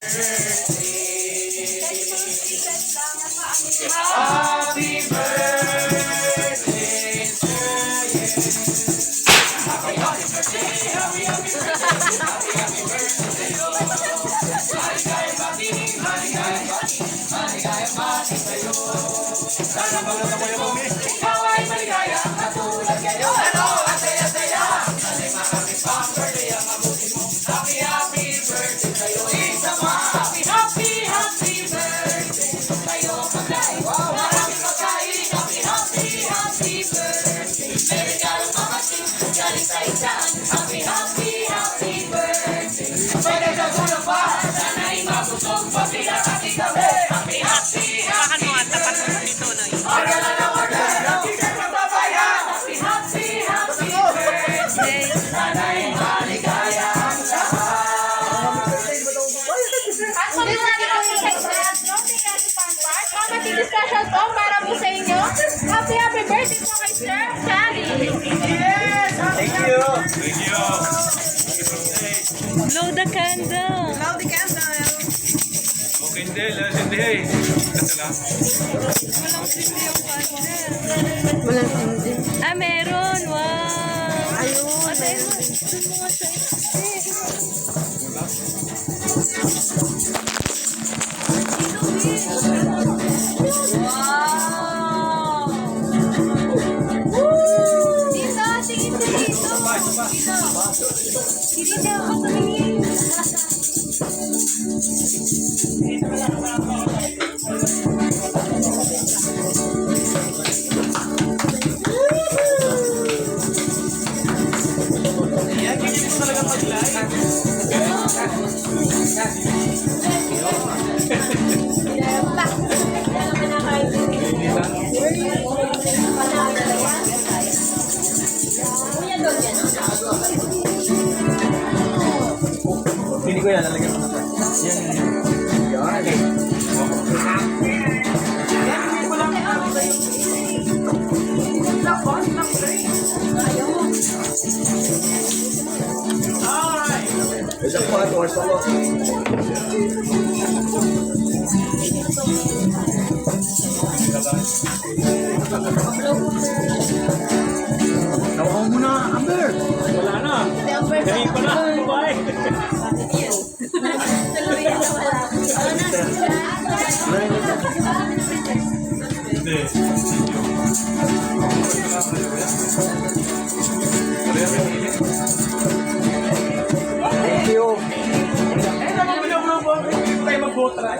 Happy birthday to you. Sana magkakabayo mo, miss. Ikaw ay maligaya, katulad kayo. Ano, ang saya-saya. Salima kami pang birthday, ang mabuti mo. Happy, happy birthday sa'yo. Isama. Happy, happy, happy birthday sa'yo. Pagkain, maraming pagkain. Happy, happy, happy birthday. May regalong mamasin, galing sa isaan. Happy, happy, happy birthday. Pagkay sa gulang pa, sana'y mabusog. Pagkila kami kami. Happy, happy, happy birthday. Order na ng order, hindi ka magbabayan. Happy, happy, happy birthday. Sana'y maligaya ang lahat. At kung gusto niyo po yung segment, Rosie Kasi Pangpart, mga discussion po para po sa inyo. Happy, happy birthday po kay Sir Charlie. Yes! Thank you! Thank you. Blow the candle. Blow the candle. Okay, hindi. Hindi. Ito lang. Walang hindi. Ah, meron. Wow. Ayun. Atay mo. Doon mo nga sa wow. Dito, tingin ko dito. Dito ako tumingin. Yan, ganyan mo talaga mag-live. Hindi ko yan, lalagyan mo na pa. Yan. Alright. There's a part or solo. Nawaw mo na, Amber. Wala na. Galing pa na. Bye. Hindi. Thank you. Eh, naman mo na mga tayo mag-go try.